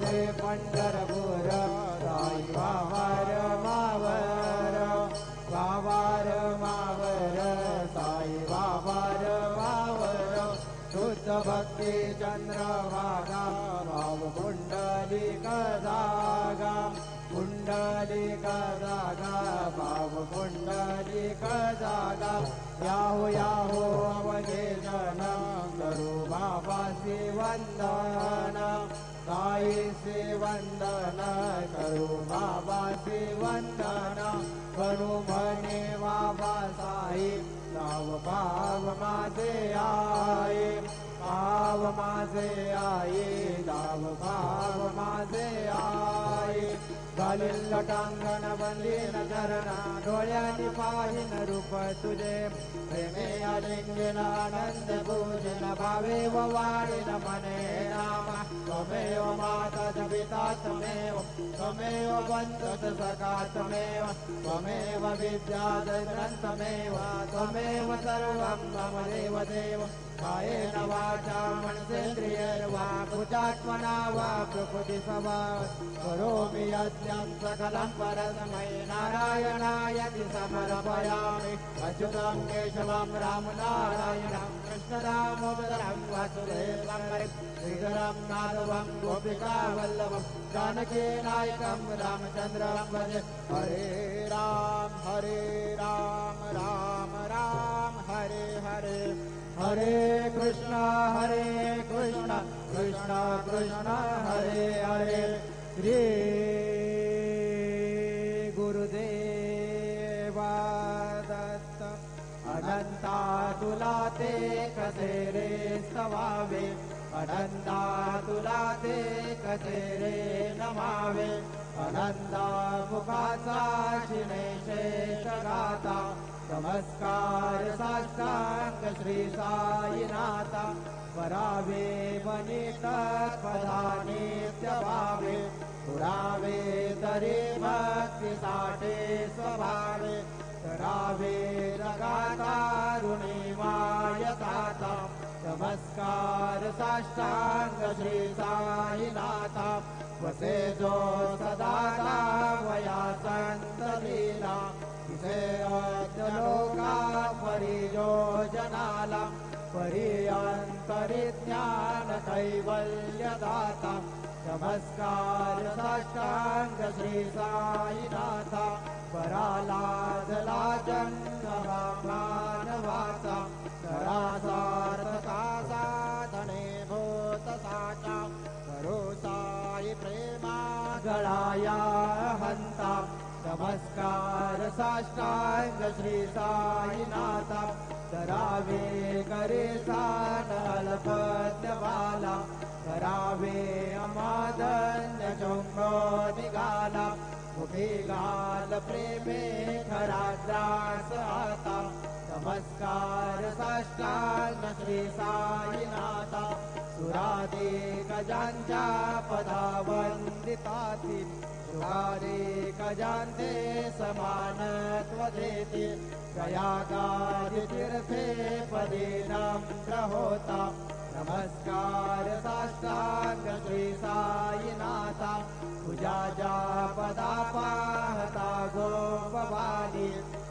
रे पंढरपूर साई वावर मावर वावर मावर साई वावर वावर शुद्ध भक्ती चंद्रभागा भाव पुंडलिक जागा पुंडलिक जागा भाव पुंडलिक जागा याहो याहो अवघे जन करू बाबासी वंदन साईसी वंदन करू बाबासी वंदन करू म्हणे बाबा साई नाव भाव माझे आई भाव माझे आई नाव भाव माझे आई घालील लटांगण बंदीन चरणा डोळ्यांनी पाहिन रूप तुझे प्रेमे आलिंगन आनंद पूजन भावे व वाढीन मने नाम त्वमेव माता च पिता त्वमेव त्वमेव बन्धुश्च सखा त्वमेव त्वमेव विद्या ग्रन्थमेव त्वमेव सर्वं मम देव देव कायेन वाचा मनसेन्द्रियैर्वा बुद्ध्यात्मना वा प्रकृतिस्वभावात् करोमि यज्ञं सकलं परस्मै नारायणायति समर्पयामि अच्युतं केशवं रामनारायणं कृष्णदामोदरं वासुदेवं श्रीधरं माधवं गोपिकावल्लभं जानकीनायकं रामचन्द्रं भजे हरे राम राम राम हरे हरे हरे कृष्ण कृष्ण कृष्ण हरे हरे श्री गुरुदेवा दत्त अनंता तुला ते कसे रे स्तवावे अनंता तुला ते कसे रे नमावे अनंता मुखाचा शिने शेष गाता नमस्कार साष्टांग श्री साईनाथा वरावे वनित पदा नित्य भावे पुरावे तरी भक्ती साठे स्वभावे करावे लगाता ऋणी मायताता नमस्कार साष्टांग श्री साईनाथा वसे जो सदा वया संत लीला तिथे लोका परिजो जनाला परिअंतरिज्ञान कैवल्यदाता नमस्कार साष्टांग श्री साईनाथा परालाजला जन्मवा मानवाचा करासार्थका साधने भूत साचा करो साई प्रेमा गळाया हंता नमस्कार साष्टांग श्री साईनाथा करावे करे सानलपद्यवाला करावे अमादन्य चुंबो निघाला मुखी गाल प्रेमे खराद्रास आता नमस्कार साष्टांग श्री साईनाथा सुरादे गजांच्या पदा वंदिताती सुरादे गजांते समानत्व देते गयागादि तीर्थे पदे नम्र होता नमस्कार साष्टांग श्री साईनाथा तुझ्या पदा पाहता गोपवादी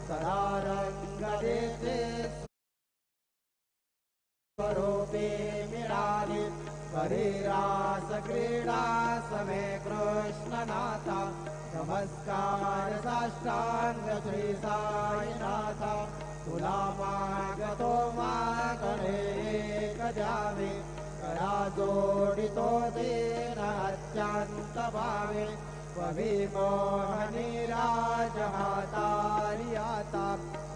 सदा रंग देते स्वरूपे मिळाली परिरास क्रीडा समे कृष्णनाथा नमस्कार साष्टांग श्री साईनाथा तुला मागतो मागणे एक द्यावे करा जोडितो दीन अत्यंत भावे विमोहनी राजहातारी आता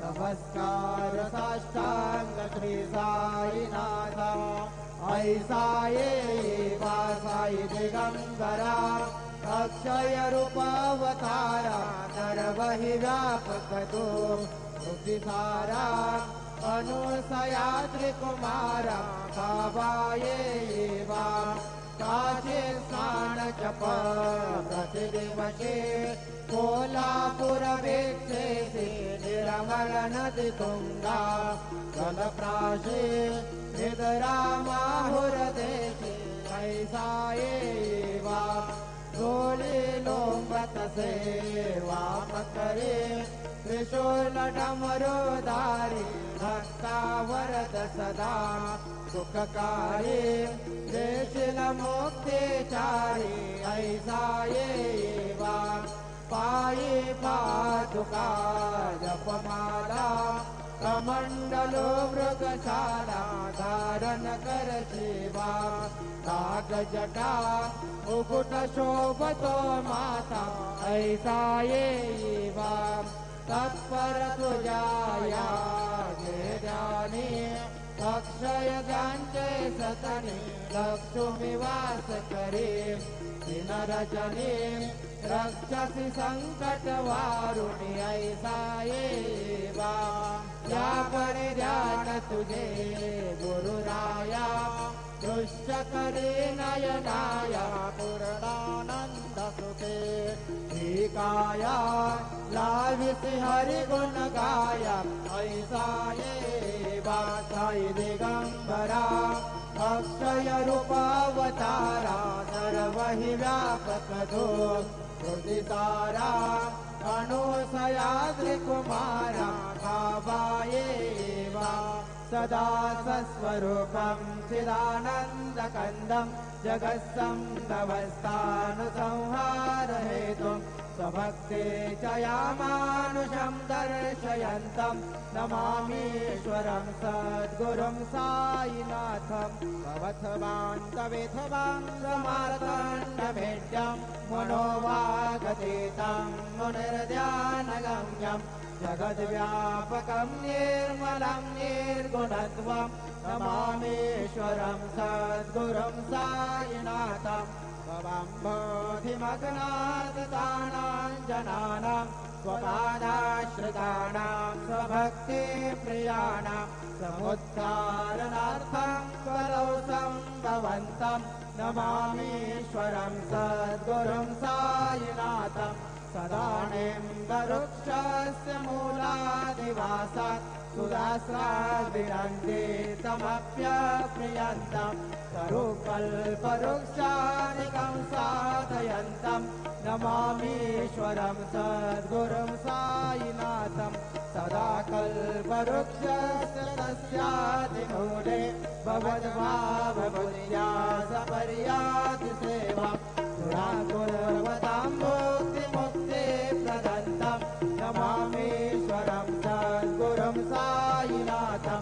नमस्कार साष्टांग श्री साईनाथा ऐसा ये साई दिगंबरा अक्षय रूपावतारा नरवहि व्यापक तो मुक्तिसारा अनुसया त्रिकुमारा बाबाये वा काशे स्नान जप प्रतिदिवसे कोल्हापुर वीक्षेसे निर्मल नदी तुंगा जलप्राशे निद्रा माहुर देशे ऐसा एवा तसे वाप करे त्रिशूल डमरुधारी भक्ता वरद सदा सुखकारी देशील मुक्तिचारी ऐसा येवा पायी पादुका जपमाला कमंडलो मृगशाला धारण कर शिवा नाग जटा मुकुट शोभतो माता ऐसा येवा तत्पर तुझ्या ज्ञानी अक्षय ज्ञानचे सतनी लक्ष्मी वास करे दिन रजनी रक्षसी संकट वारुणी ऐसा येवा या परी ध्यान तुझे गुरुराया दृश्य करे नयनाया पूर्णानंद सुखे काया लाविसी हरि गुण गाया ऐसा येवा साई दिगंबरा अक्षय रूपावतारा सर्वहि व्यापक दो हृदि सारा अनुसयाद्रि कुमारा भावायेवा सदा सस्वरूपं चिदानन्दकन्दं जगत्संभवस्थानुसंहारहेतुं स्वभक्ते च यामानुषं दर्शयन्तं नमामीश्वरं सद्गुरुं साईनाथं भवत्वान्तवेथवाङ्गमार्तण्डभेद्यं मनोवागतीतं मुनिर्ध्यानगम्यं जगद्व्यापकं निर्मलं निर्गुणत्वं नमामीश्वरं सद्गुरुं साईनाथं भवम्बोधिमग्नादितानां जनानां स्वपादाश्रितानां स्वभक्तिप्रियाणां समुद्धारणार्थं कलौ सम्भवन्तं नमामीश्वरं सद्गुरुं साईनाथं सदानिम्बवृक्षस्य मूलादिवासात् सुदास्राद्विरन्ते तमप्यप्रियन्तं तरुकल्पवृक्षादिकं साधयन्तं नमामीश्वरं सद्गुरुं साईनाथं सदा कल्पवृक्षस्य तस्यादिमूले भवद्भावबुद्ध्या सपर्याति सेवा दुराकुर्वतां मुक्तिप्रदन्तं नमामीश्वरं सद्गुरुं साईनाथं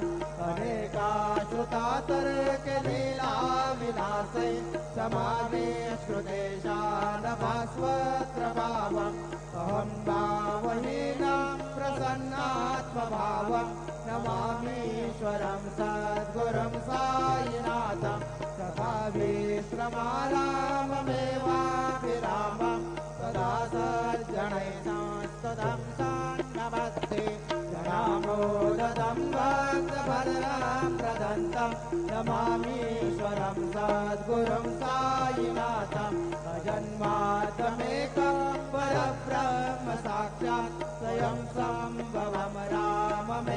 अनेकाश्रुतातर्कलीला विलासे समावेश्रुतेशानभास्वत्रभावम् अहं भावहीनं प्रसन्नात्मभावं नमामीश्वरं सद्गुरुं साईनाथं तथा विश्रमाराममेवाभिरामं सदा सज्जनैः नमस्ते जनामोदतं भक्तभद्रं प्रदन्तं नमामीश्वरं सद्गुरुं साईनाथं अजन्मार्थमेकं परब्रह्म साक्षात् स्वयं सम्भवं राममेवावतीर्णं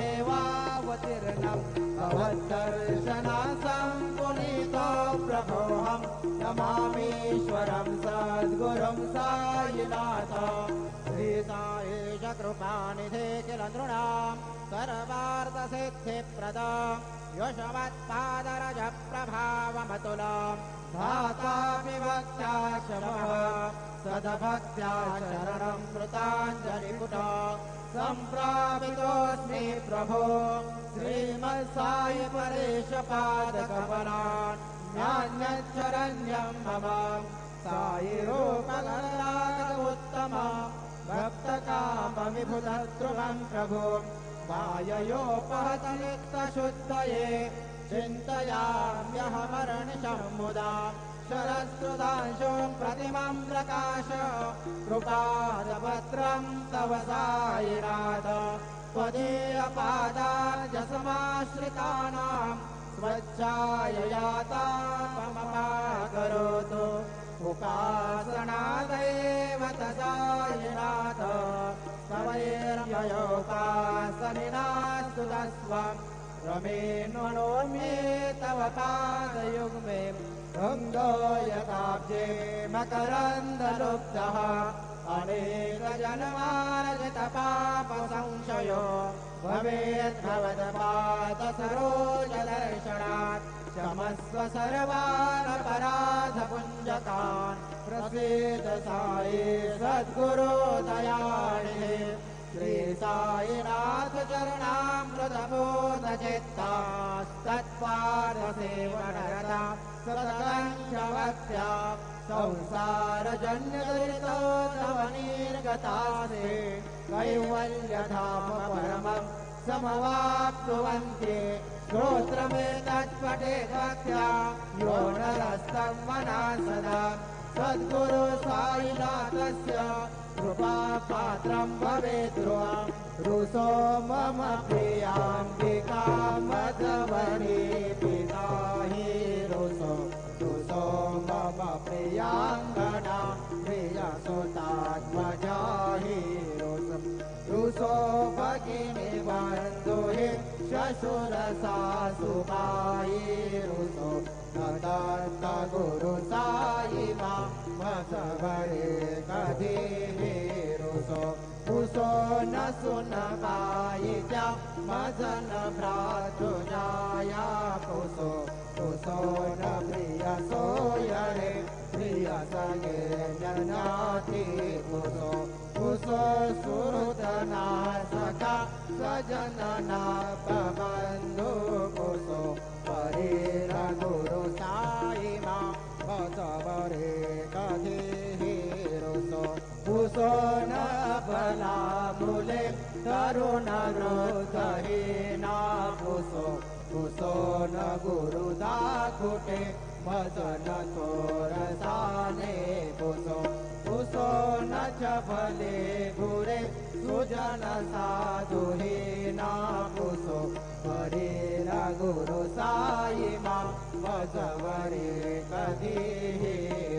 भवद्दर्शनासं पुनीतो प्रभोऽहं नमामीश्वरं सद्गुरुं साईनाथं श्रीसाईश कृपानिधे किल नृणां सर्वार्थसिद्धिप्रदं यशवत्पादरजप्रभावमतुलं धाता विभक्त्याशमः सदभक्त्या शरणं कृताञ्जलिपुटा सम्प्रापितोऽस्मि प्रभो श्रीमत्साई परेशपादकमलान् नान्यच्छरण्यं मम साई रूपगणागोत्तम भक्तकामविभुतध्रुवं प्रभो वाययोपहतनित्यशुद्धये चिन्तयाम्यहमर्निशं मुदा शरस्रुतांशुं प्रतिमं प्रकाश कृपादभद्रं तव साईनाथ त्वदीयपादार्जसमाश्रितानां स्वच्छाययातापमपाकरोतु उपासनादेव साईनाथ तवैर्ययोपासनिनास्तु तस्वं रमेन्वनोम्ये तव पादयुग्मे गङ्गो यथाब्जे मकरन्दलुब्धः अनेक जन्मार्जित पाप संशयो भवेत् भवत्पाद सरोज दर्शनात् क्षमस्व सर्वान् अपराध पुञ्जकान् प्रसीद साई सद्गुरो दयानिधे श्री साईनाथ चरणामृत बोध चित्तास्तत्पाद सेवनरता सततङ्क्षवक्त्या संसार जन्य दुरितोत्तमनिर्गतासे कैवल्यधाम परमं समवाप्नुवन्ति श्रोत्रमेतत्पठेत् भक्त्या यो नरस्तं मनः सदा सद्गुरु साईनाथस्य कृपापात्रं भवेत् ध्रुवं रुसो मम प्रियाम्बिका मधवरी पिता हि रुसो मम प्रियाङ्गना प्रियसुतात्मजा हि रुसो भगिनी बन्धु हि श्वशुरसासुबायि रुसो दत्त गुरु साई मा मसवरे कधी रुसो न सुनबाई त्या मजन भ्रातृजाया कुसो न प्रिय सोयरे प्रिय सगे जनाति कुसो सुहृदना सखा सजनना बंधु कुसो परेर गुरु साई मा बसवरे कधी कुसो न भला मूले तरुण वृद्धहीना कुसो न गुरु दाकुटे भजन चोरसाने कुसो न चपले गुरे सुजन साधुहीना कुसो परेर गुरु साई मा बसवरे कधी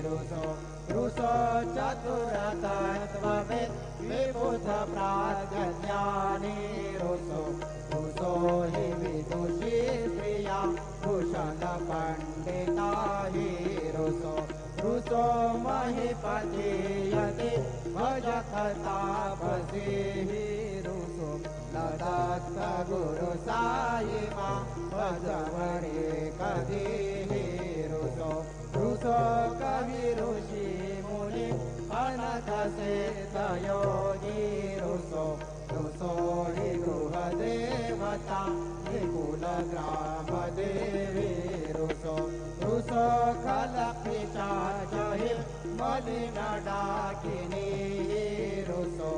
रुसो चतुर तत्त्वविद् विबुध प्राज्ञानी रुसो हि विदुषी प्रिया कुशल पंडिता हि रुसो महीपति यदि भजत तापसी हि रुसो दत्त गुरु साई मा बसवरे कधी रुसो कवि ऋषि मुनि अनथ सिद्ध योगी रुसो हि गृह देवता निकुल ग्राम देवी रुसो खल पिशाच हि मलिन डाकिनी रुसो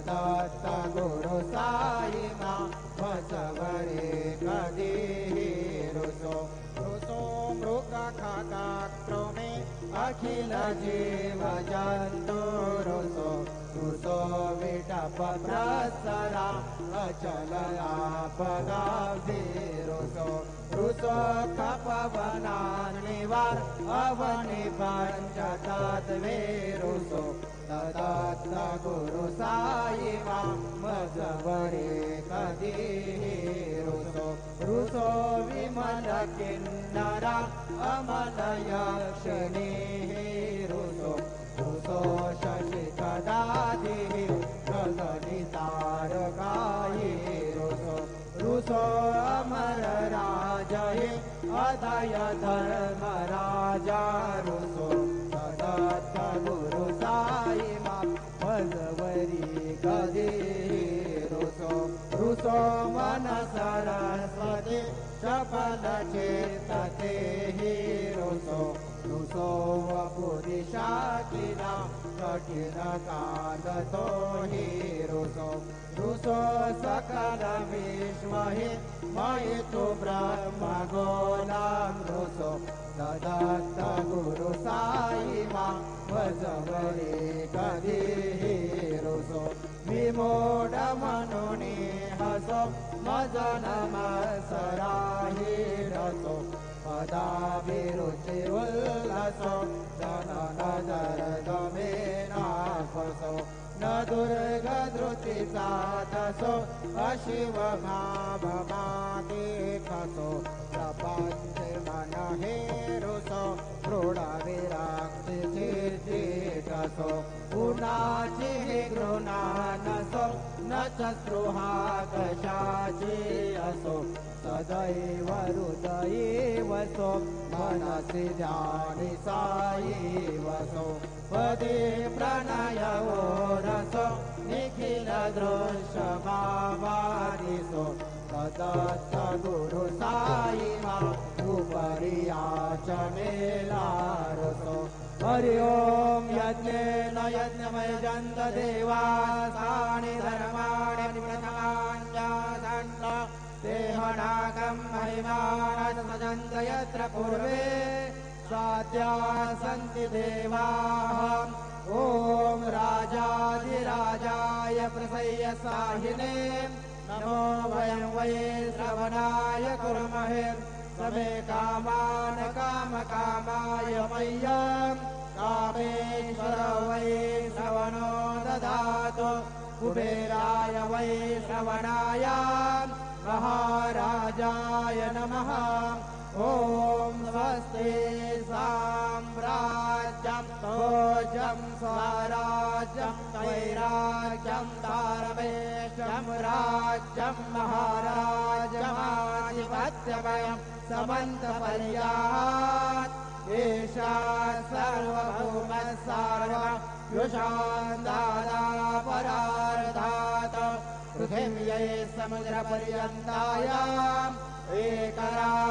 दत्त गुरु साई मा बसवरे कधी रुसो मृग खगा क्रमे अखिल जीव जन्तु रुसो विटप प्रसरा अचल आपगावि रुसो कपवनान्निवार अवनि पञ्चतत्त्वे रुसो दत्त गुरु साई मा बसवरे कधी रुसो विमल किन्नरा अमल यक्षिणी रुसो शशि कदाधि गगनि तारकायि रुसो अमर राजहि अदय धर्म राजा रुसो दत्त गुरु साई मा बसवरी कधी रुसो मन सरस्वती सफल चेतते हि रुसो वपुरिषा किला कठिन कालतो हि रुसो सकल विश्व हि मयितु ब्रह्म गोलां रुसो दत्त गुरु साई मा बसवरे कधी रुसो विमोढ मनुनी हसो मजन मसराहि रसो पदाभिरुचि उल्लसो जनन जरदमे नाफसो न दुर्गधृति साधसो अशिव भावमागे खसो प्रपञ्च मन हे रुसो क्रोड विराक्ति चिचिट असो गुणाची ही घृणा नसो न च स्पृहा कशाची असो सदैव हृदयी वसो मनसि ध्यानी साई वसो पदी प्रणयो रसो निखिल दृश्य भावादिसो सदत्त गुरु साई मा उपरियाच मेलारसो हरि ओम यज्ञेन यज्ञमय जन्त देवासानि धर्माणि प्रथमाञ्जासन्त देहनाकं महिमानः सजन्त यत्र पूर्वे साध्या सन्ति देवाः ॐ राजाधिराजाय प्रसय्य साहिने नमो वयं वै श्रवणाय कुर्महे समे कामान् कामकामाय मह्यं कामेश्वर वै श्रवणो ददातु कुबेराय वै श्रवणाय महाराजाय नमः ॐ स्वस्ति साम्राज्यं भोजं स्वराज्यं वैराग्यं तारमेशं राज्यं महाराजमाधिपत्यमयं समन्तपर्यात् एषा सर्वभौमः सार्वयुषां दादा परार्धात् पृथिव्यै समुद्रपर्यन्तायाम्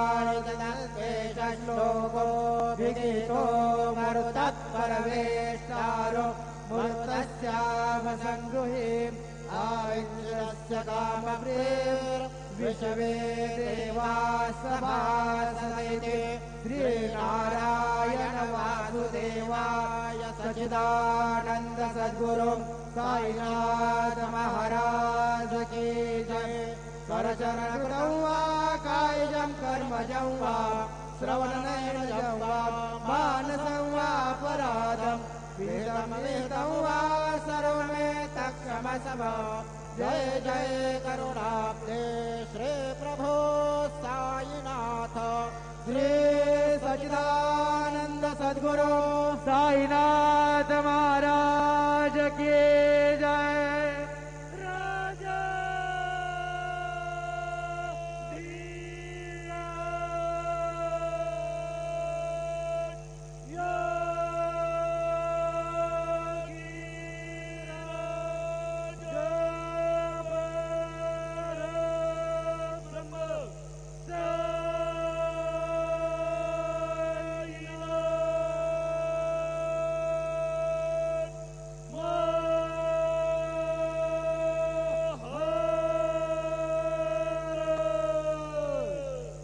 एकराणितदल्पेश श्लोको विदितो मरुतत्परवेष्टारो मरुतस्यामसङ्गृही आविन्द्रस्य कामप्रियर्विषवे देवासभासनैते श्रीनारायण वासुदेवाय सच्चिदानन्द सद्गुरु साईनाथ महाराज की जय करचरणकृतं वा कायजं कर्मजं वा श्रवणनयनजं वा मानसं वा अपराधं विहितं वा सर्वमेतत्क्षमस्व जय जय करुणाब्धे श्री प्रभो साईनाथ श्री सच्चिदानंद सद्गुरु साईनाथ महाराज की जय।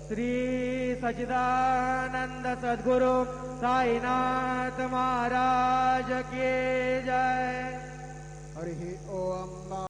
श्री सच्चिदानंद सद्गुरु साईनाथ महाराज की जय। हरि ओम।